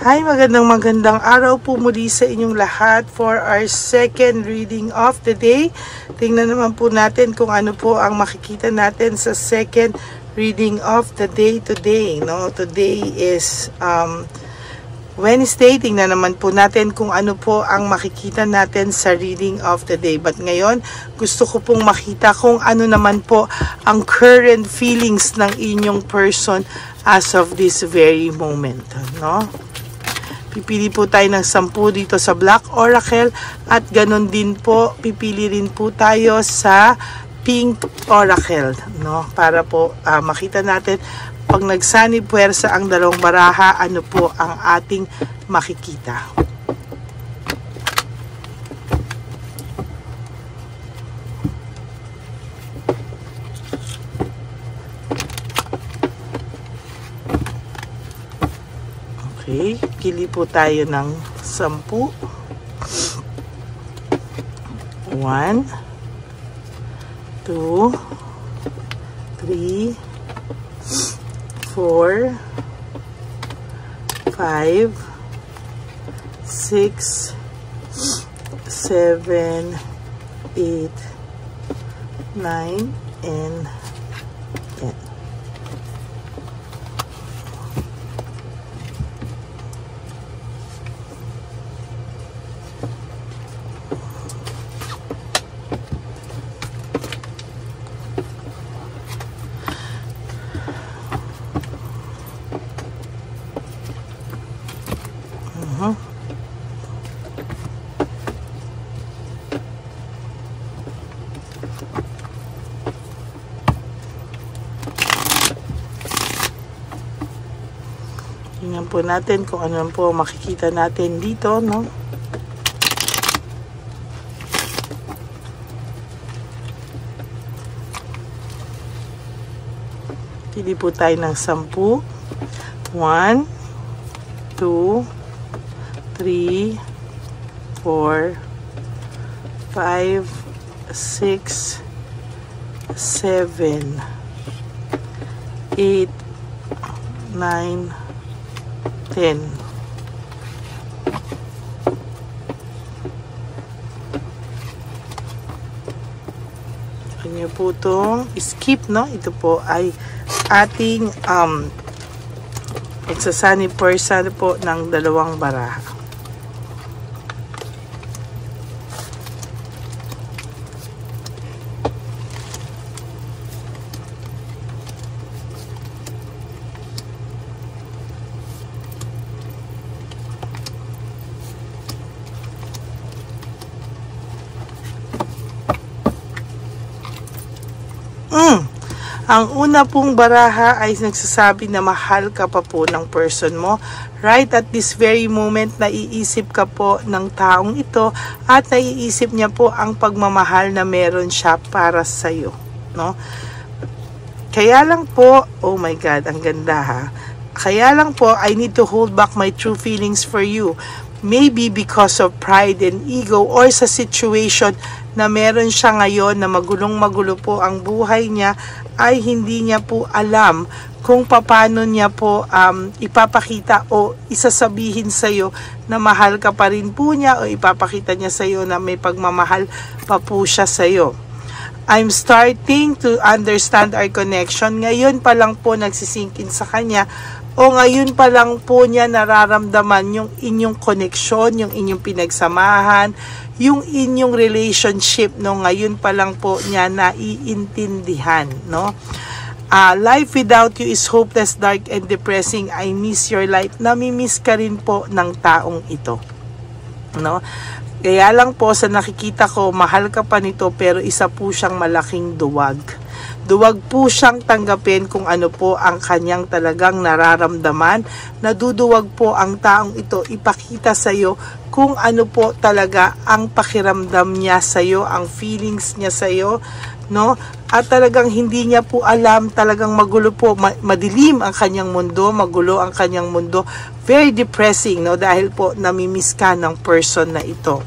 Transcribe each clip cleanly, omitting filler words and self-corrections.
Hi, magandang araw po muli sa inyong lahat for our second reading of the day. Tingnan naman po natin kung ano po ang makikita natin sa second reading of the day today. No? Today is Wednesday. Tingnan naman po natin kung ano po ang makikita natin sa reading of the day. But ngayon, gusto ko pong makita kung ano naman po ang current feelings ng inyong person as of this very moment. No? Pipili po tayo ng 10 dito sa Black Oracle at ganun din po pipili rin po tayo sa Pink Oracle, no? Para po makita natin pag nagsanib puwersa ang dalawang baraha, ano po ang ating makikita. Okay, pili po tayo ng 10. 1, 2, 3, 4, 5, 6, 7, 8, 9, and 10. Tingnan po natin kung ano po makikita natin dito, no? Pili po tayo ng 10. 1, 2, 3, 4, 5, 6, 7, 8, 9, 10. Kanya po itong skip, no? Ito po ay ating pagsasanib puwersa po ng dalawang baraha. Ang una pong baraha ay nagsasabi na mahal ka pa po ng person mo. Right at this very moment, naiisip ka po ng taong ito at naiisip niya po ang pagmamahal na meron siya para sa'yo. No? Kaya lang po, oh my God, ang ganda ha. Kaya lang po, I need to hold back my true feelings for you. Maybe because of pride and ego or sa situation na meron siya ngayon na magulong-magulo po ang buhay niya, ay hindi niya po alam kung paano niya po ipapakita o isasabihin sa'yo na mahal ka pa rin po niya o ipapakita niya sa'yo na may pagmamahal pa po siya sa'yo. I'm starting to understand our connection. Ngayon pa lang po nagsisinkin sa kanya o ngayon pa lang po niya nararamdaman yung inyong connection, yung inyong pinagsamahan, yung inyong relationship, no? Ngayon pa lang po niya naiintindihan, no? Life without you is hopeless, dark, and depressing. I miss your light. Namimiss ka rin po ng taong ito, no? Kaya lang po sa nakikita ko, mahal ka pa nito pero isa po siyang malaking duwag. Duwag po siyang tanggapin kung ano po ang kanyang talagang nararamdaman. Naduduwag po ang taong ito ipakita sa iyo kung ano po talaga ang pakiramdam niya sa iyo, ang feelings niya sa iyo, no? At talagang hindi niya po alam, talagang magulo po, madilim ang kanyang mundo, magulo ang kanyang mundo. Very depressing, no? Dahil po namimiss ka ng person na ito.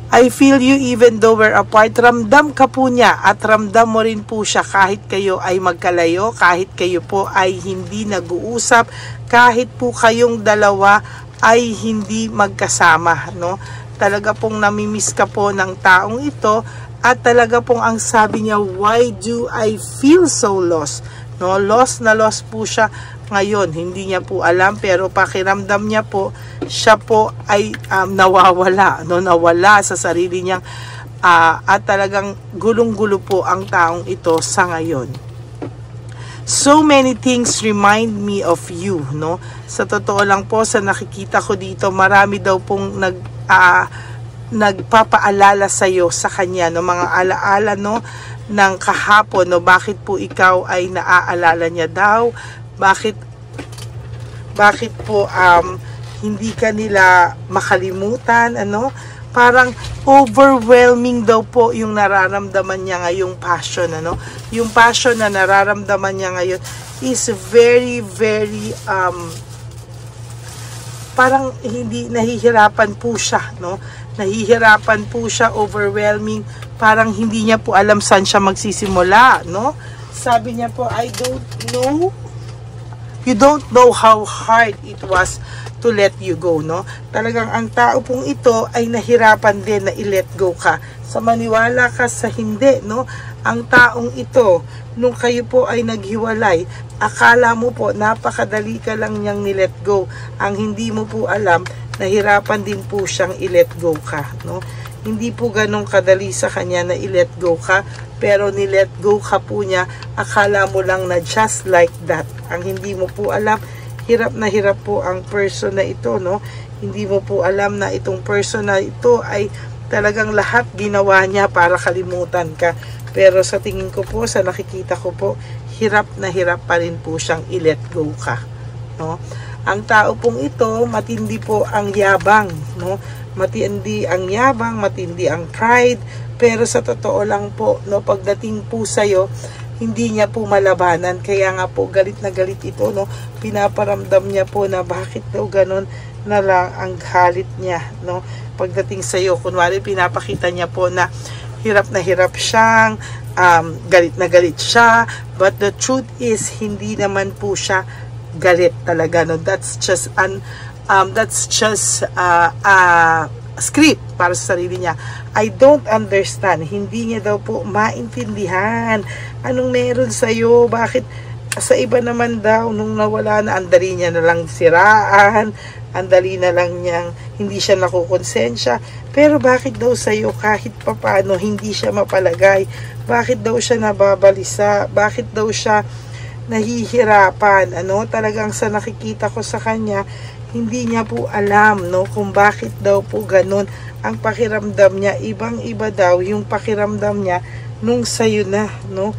I feel you even though we're apart. Ramdam ka po niya at ramdam mo rin po siya kahit kayo ay magkalayo, kahit kayo po ay hindi nag-uusap, kahit po kayong dalawa ay hindi magkasama, no? Talaga pong namimiss ka po ng taong ito at talaga pong ang sabi niya, why do I feel so lost? No, lost na lost po siya ngayon. Hindi niya po alam pero pakiramdam niya po, siya po ay nawawala, no, nawala sa sarili niya at talagang gulong-gulo po ang taong ito sa ngayon. So many things remind me of you, no? Sa totoo lang po, sa nakikita ko dito, marami daw pong nagpapaalala sa iyo sa kanya, no, mga alaala, no, ng kahapon, no, bakit po ikaw ay naaalala niya daw, bakit po hindi ka nila makalimutan, ano, parang overwhelming daw po yung nararamdaman niya ngayong passion, ano, yung passion na nararamdaman niya ngayon is very parang hindi, nahihirapan po siya, no, nahihirapan po siya, overwhelming, parang hindi niya po alam saan siya magsisimula, no? Sabi niya po, I don't know, you don't know how hard it was to let you go, no? Talagang ang tao pong ito ay nahirapan din na i-let go ka. Sa maniwala ka sa hindi, no? Ang taong ito, nung kayo po ay naghiwalay, akala mo po napakadali ka lang niyang ni-let go. Ang hindi mo po alam, nahirapan din po siyang i-let go ka, no? Hindi po ganong kadali sa kanya na i-let go ka, pero ni-let go ka po niya, akala mo lang na just like that. Ang hindi mo po alam, hirap na hirap po ang person na ito, no? Hindi mo po alam na itong person na ito ay talagang lahat ginawa niya para kalimutan ka. Pero sa tingin ko po, sa nakikita ko po, hirap na hirap pa rin po siyang i-let go ka, no? Ang tao pong ito, matindi po ang yabang, no? Matindi ang yabang, matindi ang pride, pero sa totoo lang po, no, pagdating po sa'yo, hindi niya po malabanan. Kaya nga po, galit na galit ito, no? Pinaparamdam niya po na bakit daw ganon na lang ang galit niya, no? Pagdating sa'yo, kunwari, pinapakita niya po na hirap siyang, galit na galit siya, but the truth is, hindi naman po siya galit talaga, no? That's just script para sa sarili niya. I don't understand. Hindi niya daw po maintindihan anong meron sa'yo. Bakit sa iba naman daw, nung nawala na, andali niya na lang siraan, andali na lang niyang hindi siya nakukonsensya. Pero bakit daw sa'yo kahit papano hindi siya mapalagay? Bakit daw siya nababalisa? Bakit daw siya nahihirapan, ano? Talagang sa nakikita ko sa kanya, hindi niya po alam, no, kung bakit daw po ganun ang pakiramdam niya. Ibang-iba daw yung pakiramdam niya nung sayo na, no?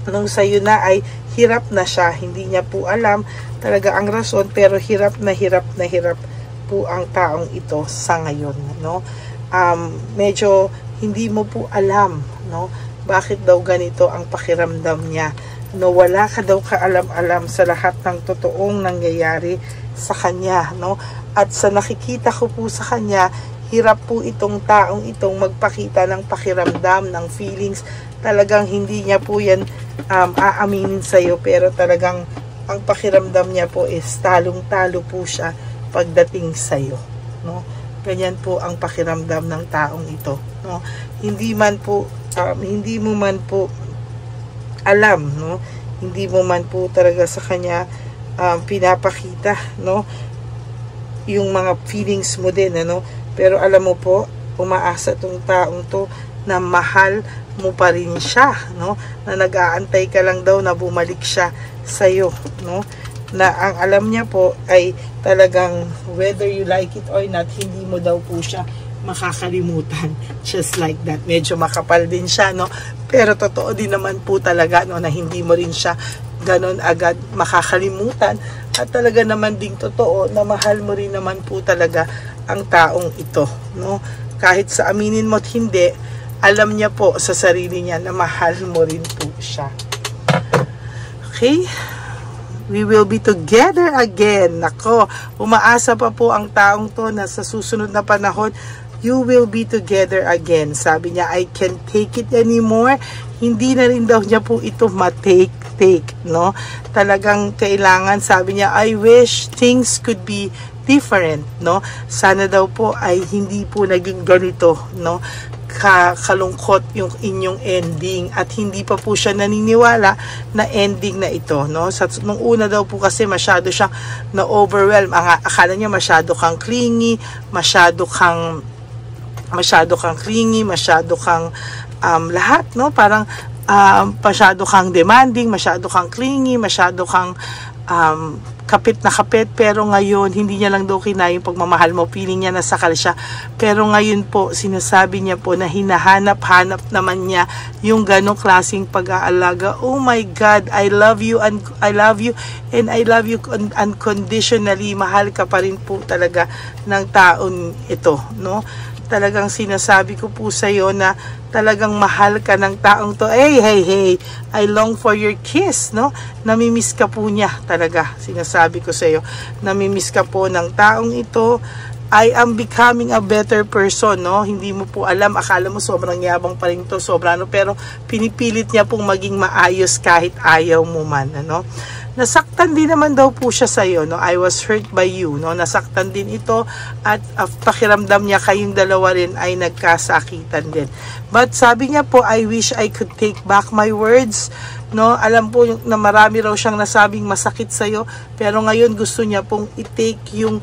Nung sayo na ay hirap na siya. Hindi niya po alam talaga ang rason, pero hirap na hirap po ang taong ito sa ngayon, no? Medyo hindi mo po alam, no, bakit daw ganito ang pakiramdam niya. No, wala ka daw kaalam-alam sa lahat ng totoong nangyayari sa kanya, no? At sa nakikita ko po sa kanya, hirap po itong taong itong magpakita ng pakiramdam, ng feelings. Talagang hindi niya po yan aaminin sa'yo, pero talagang ang pakiramdam niya po is talong-talo po siya pagdating sa'yo, no? Ganyan po ang pakiramdam ng taong ito, no? Hindi mo man po alam, no? Hindi mo man po talaga sa kanya pinapakita, no, yung mga feelings mo din, ano? Pero alam mo po, umaasa tong taong to na mahal mo pa rin siya, no? Na nag-aantay ka lang daw na bumalik siya sa'yo, no? Na ang alam niya po ay talagang whether you like it or not, hindi mo daw po siya makakalimutan. Just like that. Medyo makapal din siya, no? Pero totoo din naman po talaga, no, na hindi mo rin siya ganon agad makakalimutan. At talaga naman ding totoo na mahal mo rin naman po talaga ang taong ito, no? Kahit sa aminin mo't hindi, alam niya po sa sarili niya na mahal mo rin po siya. Okay? We will be together again. Nako, umaasa pa po ang taong to na sa susunod na panahon you will be together again. Sabi niya, I can't take it anymore. Hindi na rin daw niya po ito take, no? Talagang kailangan, sabi niya, I wish things could be different, no? Sana daw po ay hindi po naging ganito, no? Kalungkot yung inyong ending, at hindi pa po siya naniniwala na ending na ito, no? Nung una daw po kasi masyado siyang na-overwhelm. Akala niya masyado kang clingy, masyado kang lahat, no? Parang masyado kang demanding, masyado kang clingy, masyado kang kapit na kapit, pero ngayon hindi niya lang daw kinaya yung pagmamahal mo, feeling niya nasakal siya. Pero ngayon po sinasabi niya po na hinahanap-hanap naman niya yung ganong klaseng pag-aalaga. Oh my God, I love you and I love you unconditionally. Mahal ka pa rin po talaga ng taon ito, no? Talagang sinasabi ko po sa iyo na talagang mahal ka ng taong to. Hey, I long for your kiss, no? Namimiss ka po niya talaga. Sinasabi ko sa iyo, namimiss ka po ng taong ito. I am becoming a better person, no? Hindi mo po alam, akala mo sobrang yabang pa rin to, sobrang pero pinipilit niya pong maging maayos kahit ayaw mo man, ano? Nasaktan din naman daw po siya sa iyo, no? I was hurt by you, no? Nasaktan din ito, at pakiramdam niya kayong dalawa rin ay nagkasakitan din. But sabi niya po, I wish I could take back my words, no? Alam po na marami raw siyang nasabing masakit sa iyo, pero ngayon gusto niya pong i-take yung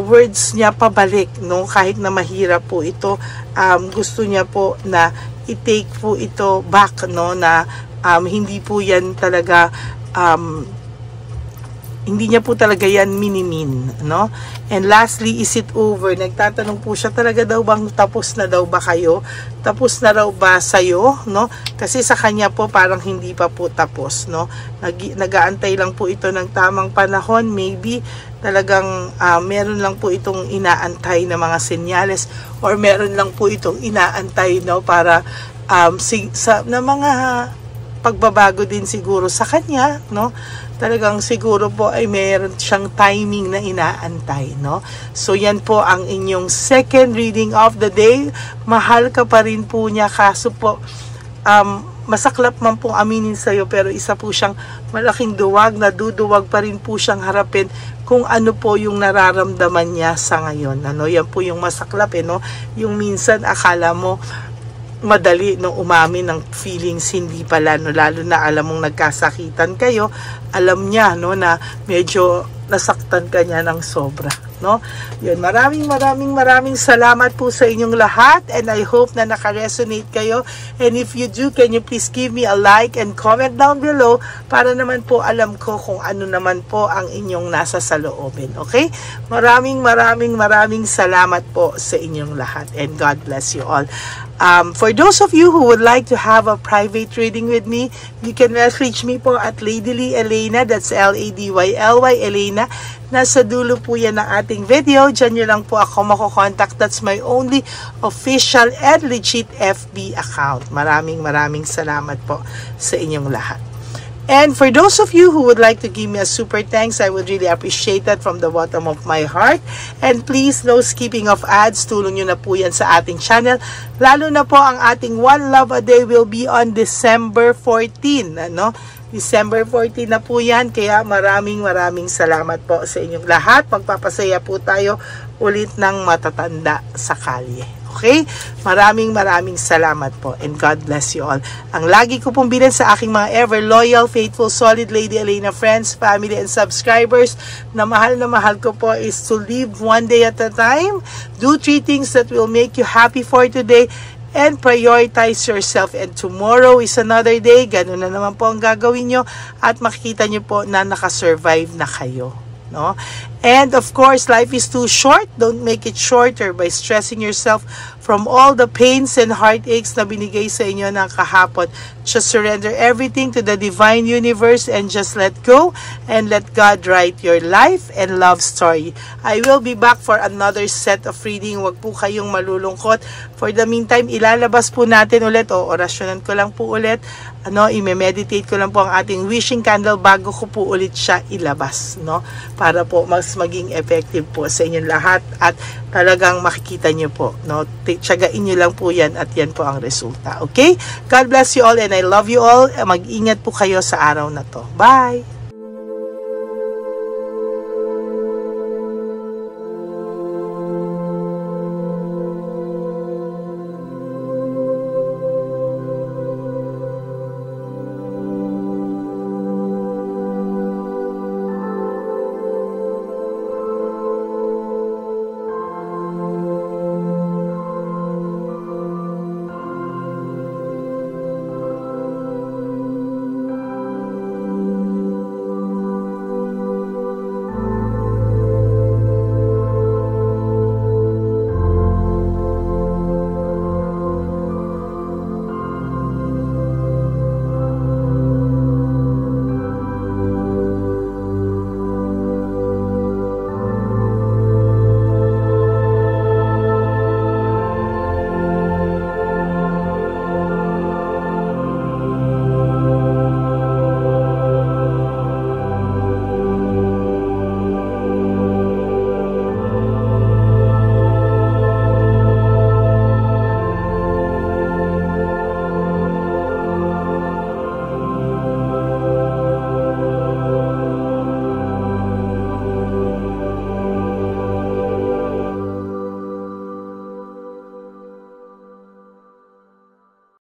words niya pabalik, no? Kahit na mahirap po ito, gusto niya po na i-take po ito back, no? Na hindi po yan talaga hindi niya po talaga yan minimin, no? And lastly, is it over? Nagtatanong po siya, talaga daw bang tapos na daw ba kayo? Tapos na raw ba sa'yo, no? Kasi sa kanya po parang hindi pa po tapos, no? Nag-aantay lang po ito ng tamang panahon. Maybe talagang meron lang po itong inaantay na mga senyales, or meron lang po itong inaantay, no? Para na mga pagbabago din siguro sa kanya, no? Talagang siguro po ay meron siyang timing na inaantay, no? So yan po ang inyong second reading of the day. Mahal ka pa rin po niya, kaso po masaklap man pong aminin sa iyo, pero isa po siyang malaking duwag, naduduwag pa rin po siyang harapin kung ano po yung nararamdaman niya sa ngayon, ano? Yan po yung masaklap, no? Yung minsan akala mo madali nung umamin ng feelings, hindi pala, no? Lalo na alam mong nagkasakitan kayo, alam niya, no, na medyo nasaktan ka niya ng sobra, no? Yun, maraming salamat po sa inyong lahat, and I hope na naka-resonate kayo. And if you do, can you please give me a like and comment down below para naman po alam ko kung ano naman po ang inyong nasa saloobin, okay? Maraming salamat po sa inyong lahat, and God bless you all. For those of you who would like to have a private reading with me, you can message me po at Ladyly Elena, that's Ladyly Elena. Nasa dulo po yan ng ating video. Diyan nyo lang po ako makokontakt. That's my only official and legit FB account. Maraming salamat po sa inyong lahat. And for those of you who would like to give me a super thanks, I would really appreciate that from the bottom of my heart. And please, no skipping of ads. Tulong nyo na po yan sa ating channel. Lalo na po ang ating One Love a Day will be on December 14. Ano? December 14 na po yan. Kaya maraming salamat po sa inyong lahat. Magpapasaya po tayo ulit ng matatanda sa kalye. Okay? Maraming salamat po, and God bless you all. Ang lagi ko pong bilin sa aking mga ever loyal, faithful, solid Lady Elena friends, family, and subscribers na mahal ko po is to live one day at a time. Do 3 things that will make you happy for today, and prioritize yourself, and tomorrow is another day. Ganun na naman po ang gagawin nyo, at makikita nyo po na nakasurvive na kayo, no? And of course, life is too short. Don't make it shorter by stressing yourself from all the pains and heartaches na binigay sa inyo ng kahapon. Just surrender everything to the divine universe and just let go, and let God write your life and love story. I will be back for another set of reading. Huwag po kayong malulungkot. For the meantime, ilalabas po natin ulit, o orasyonan ko lang po ulit, ano, i-meditate ko lang po ang ating wishing candle bago ko po ulit siya ilabas, no? Para po mas maging effective po sa inyong lahat at talagang makikita nyo po, no? Tiyagain nyo lang po yan at yan po ang resulta. Okay? God bless you all and I love you all. Mag-ingat po kayo sa araw na to. Bye!